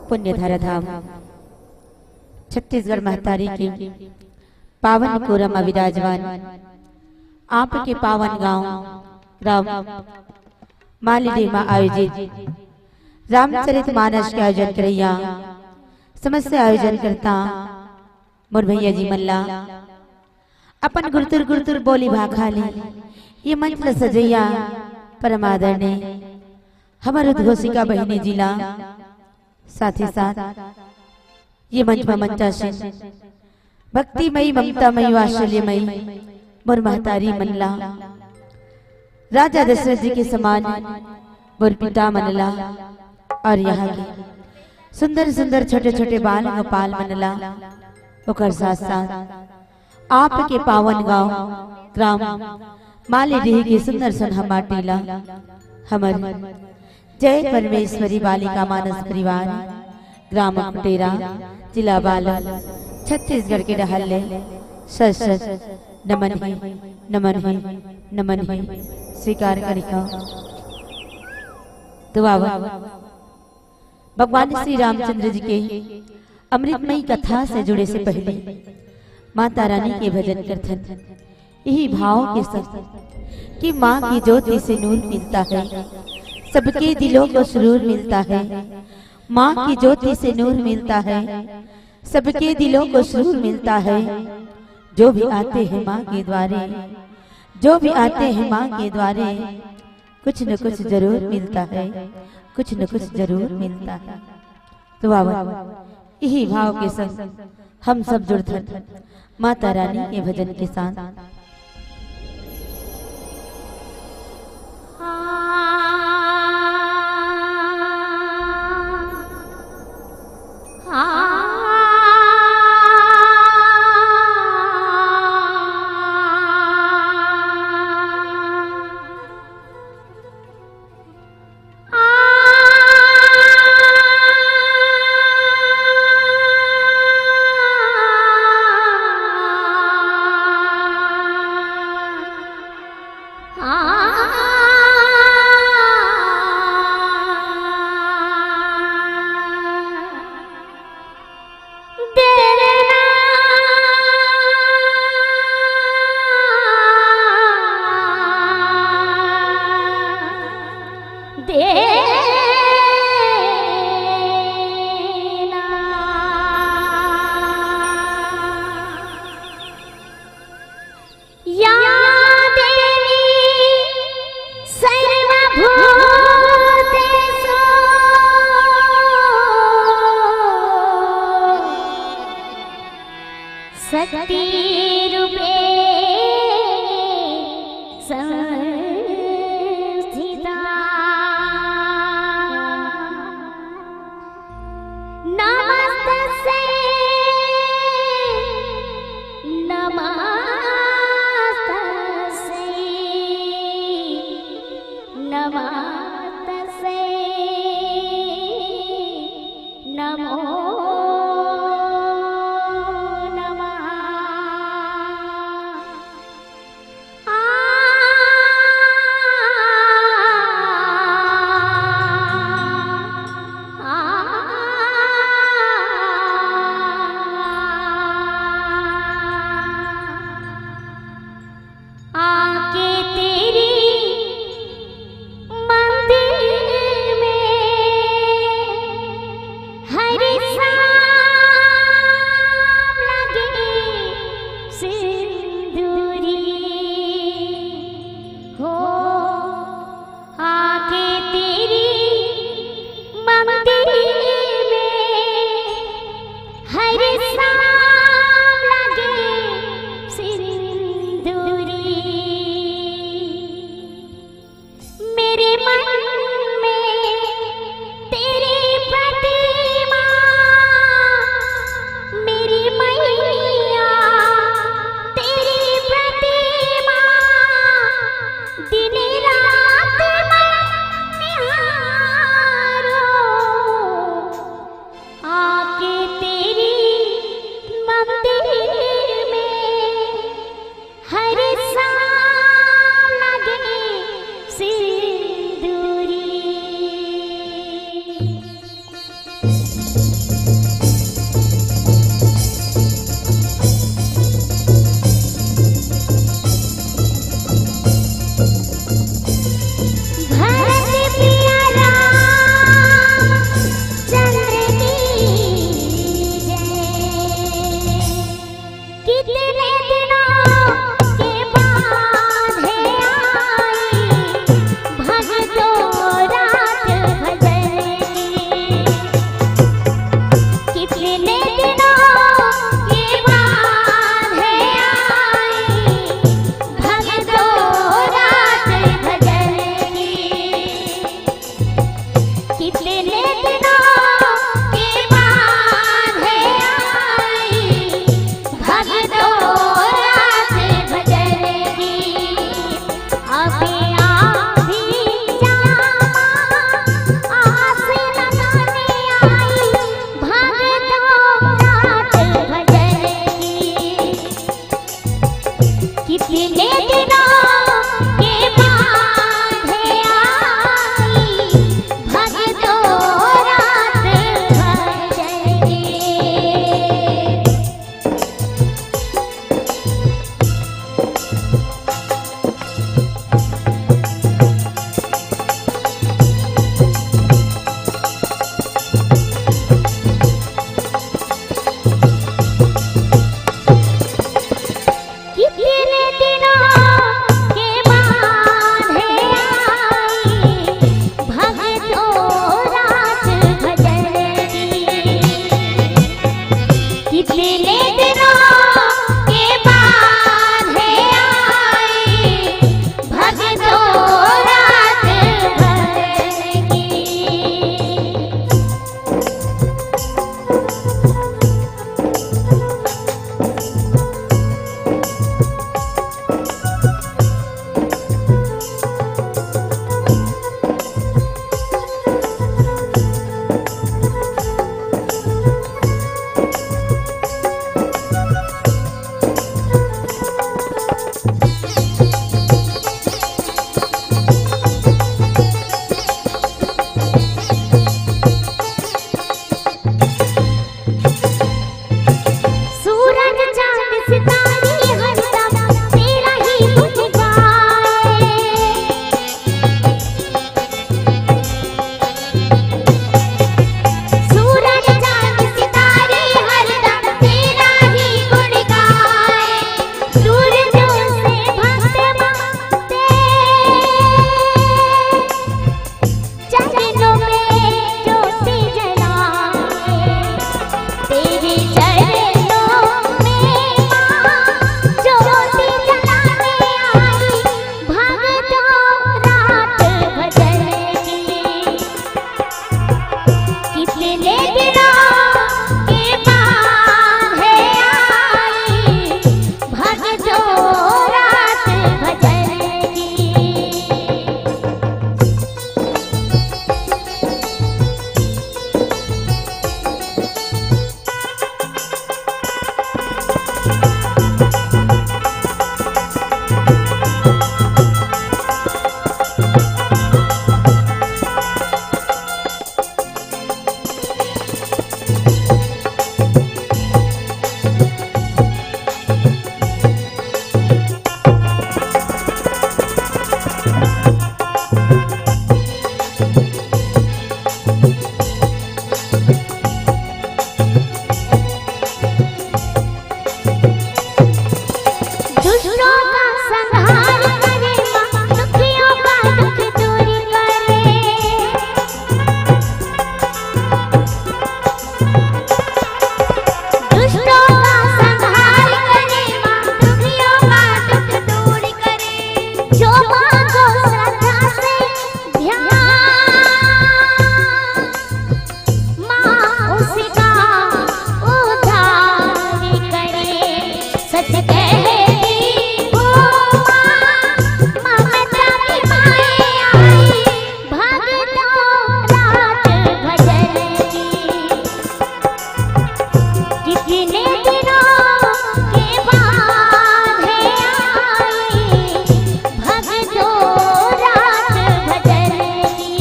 पुण्यधारा धाम छत्तीसगढ़ महतारी की पावन कोरम विराजमान आपके पावन गांव राम मालीदेव में आयोजित रामचरित मानस के आयोजन करैया समस्त आयोजन करता मोर भैया जी मल्ला अपन गुरतुर गुरतुर बोली भाखाली ये मंच ल सजैया परम आदर ने हमारे उद्घोषिका बहिनी जिला साथ ही साथ ये मंच में मंचासीन भक्तिमयी ममतामयी वात्सल्यमयी मोर महतारी मनला राजा दशरथ जी के समान मोर पिता मनला और यहाँ के सुंदर सुंदर छोटे छोटे बाल गोपाल मनला ओकर साथ साथ आपके पावन गांव ग्राम मालीडीह के सुंदर सुनहमा टीला हमर जय परमेश्वरी बालिका मानस परिवार ग्राम कुटेरा जिला बाल छत्तीसगढ़ के रहले सच नमन है, नमन है, नमन है, स्वीकार करेगा। दुआ भगवान श्री रामचंद्र जी के अमृतमयी कथा से जुड़े से पहले माता रानी के भजन कीर्तन यही भाव के संग कि माँ की ज्योति से नूर मिलता है, सबके दिलों को सुरूर मिलता है। माँ की ज्योति से नूर मिलता है, सबके दिलों को सुरूर मिलता है। जो भी आते हैं माँ के द्वारे, जो भी आते हैं माँ के द्वारे, कुछ न कुछ जरूर मिलता है, कुछ न कुछ जरूर मिलता है। तो यही भाव के संग हम सब जुड़कर माता रानी के भजन के साथ मांगो श्रद्धा से ध्यान, माँ उसका उद्धार करे। सच कहती हो माँ, ममता की माए आई, भगतों रात भजन की। कितने दिनों के बाद है आई, भगतों रात भजन की।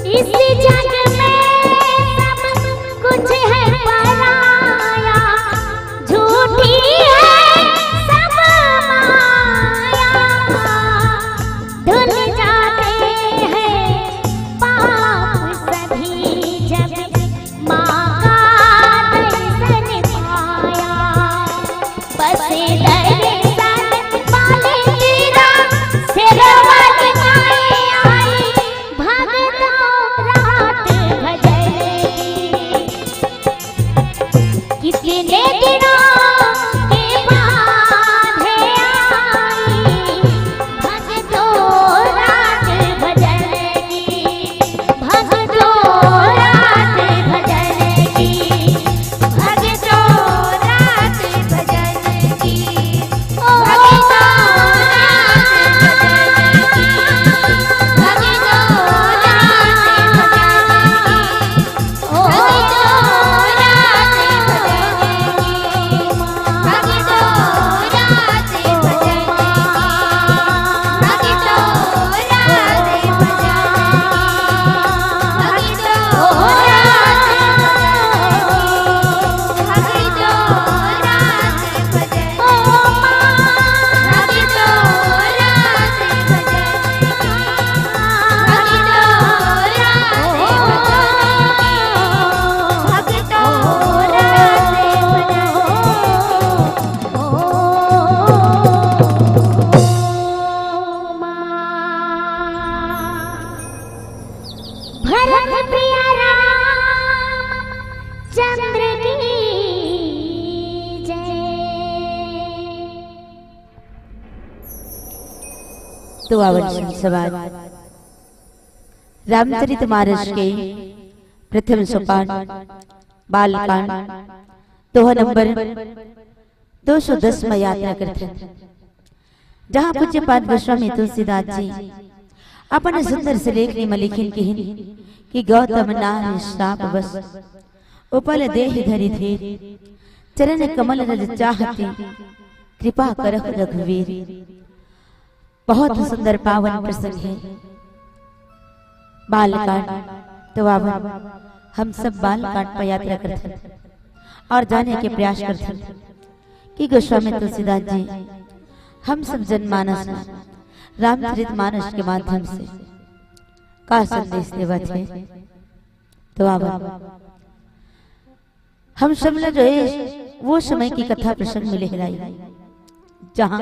इस जग में सब कुछ है पराया, झूठी है सब माया। धुल जाते हैं पाप सभी जब माँ का दर्शन पाया। बस दर्शन पाले तेरा शेरवाली माए आई, भगतों रात भजन की। कितने दिनों के बाद है आई, भगतों रात भजन की। भगतों रात भजन की, भगतों रात भजन की, भगतों भरत प्रिय राम चंद्र की जय। तो आवर्षण सवाल रामचरितमानस के प्रथम सोपान बालकांड दोहा नंबर 210 में यात्रा करते हैं, जहाँ पूज्य पाद गोस्वामी तुलसीदास जी अपने सुंदर से लेखनी में लिखिन कि गौतम नाम श्राप बस उपल देह धरि धीर, चरण कमल रज चाहती कृपा करहु रघुवीर। बहुत सुंदर पावन प्रसंग है बालकांड। तो अब हम सब बालकांड पर यात्रा करते हैं और जाने के प्रयास करते हैं कि गोस्वामी तुलसीदास जी हम सब जनमानस में रामचरितमानस के माध्यम से का संदेश देवत है। तो अब हम सब जो है वो समय की कथा प्रसंग में लहराई, जहाँ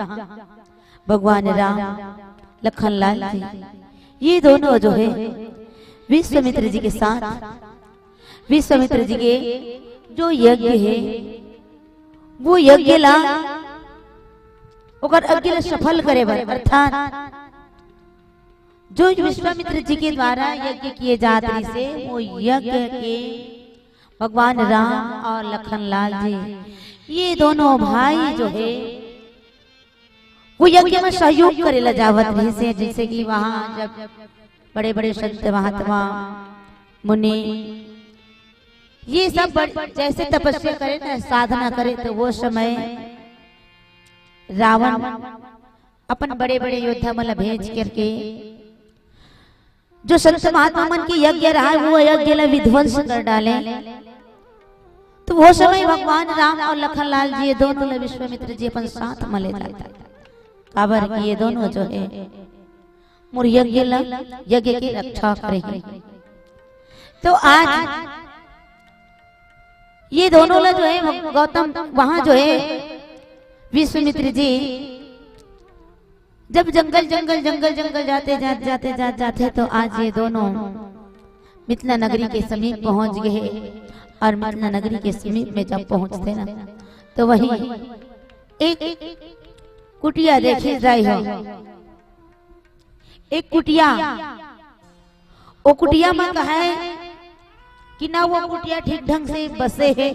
भगवान राम लखन लाल जी ये दोनों जो है विश्वामित्र जी के साथ विश्वामित्र जी के जो यज्ञ है वो यज्ञ ला ओकर अज्ञ सफल करे बर, अर्थात जो विश्वामित्र जी के द्वारा यज्ञ किए जाते से वो यज्ञ के भगवान राम और लखन लाल जी ये दोनों भाई जो है वो यज्ञ में सहयोग करे ला जावत रही से। जैसे कि वहां जब बड़े बड़े संत महात्मा मुनि ये सब जैसे तपस्या करे ना साधना करे, तो वो समय रावण अपन बड़े बड़े योद्धा मतलब भेज करके जो संत महात्मा मन की यज्ञ रहा वो यज्ञ ला विध्वंस कर डाले। तो वो समय भगवान राम और लखन लाल जी दोनों विश्वामित्र जी अपन साथ मले जाता काबर की ये दोनों जो है मोर यज्ञ की रक्षा करेंगे। तो आज ये दोनों ला जो है गौतम वहां जो है विश्वामित्र जी जब जंगल जाते तो आज ये दोनों मिथिला नगरी के समीप पहुंच गए। और मिथिला नगरी के समीप में जब पहुंचते ना तो वही एक कुटिया देखी जाए हो। एक कुटिया, वो कुटिया में कहा है कि ना वो कुटिया ठीक ढंग से बसे है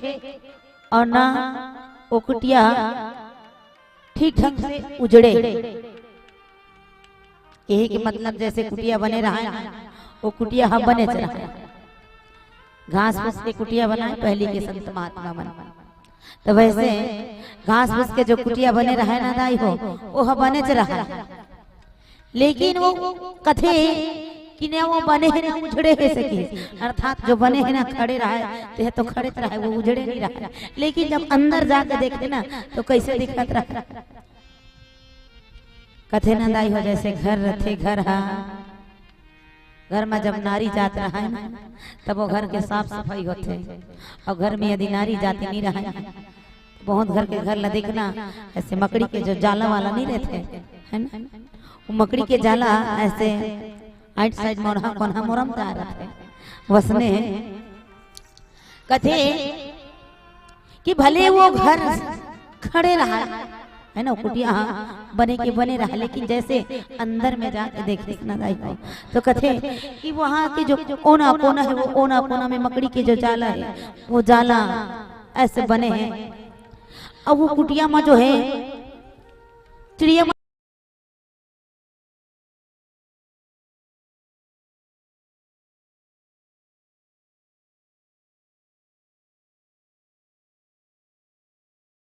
और ना वो कुटिया ठीक ढंग से उजड़े। यही के मतलब जैसे कुटिया बने रहा है वो कुटिया हम बने चला घास फूस के कुटिया बनाए पहले के संत महात्मा बना। तो वैसे घास फूस के जो कुटिया बने रहे ना दाई हो वो हम बने चला है। लेकिन वो कथे कि ना वो बने हैं ना उजड़े है सके, अर्थात जो बने हैं ना खड़े रहे तो खड़े रहे वो उजड़े नहीं रहा। लेकिन जब अंदर जाकर देखते ना तो कैसे दिखत रहा कथे ना दाई हो जैसे घर रथे घर हा घर में जब नारी जात रहा है ना तब वो घर के साफ सफाई होते। और घर में यदि नारी जाती नहीं रहा है बहुत घर के घर ला देखना ऐसे मकड़ी के जो जाला वाला नहीं रहते है ना, वो मकड़ी के जाला ऐसे आइट साइड मोरहा कोनहा मोरम जा रहे वसने कथे कि भले वो घर खड़े रहा है ना कुटिया बने के बने रहा, लेकिन जैसे अंदर में जाके देखे ना तो कथे कि वहाँ के जो कोना कोना है वो कोना कोना में मकड़ी के जो जाला है वो जाला ऐसे बने हैं। अब वो कुटिया में जो है चिड़िया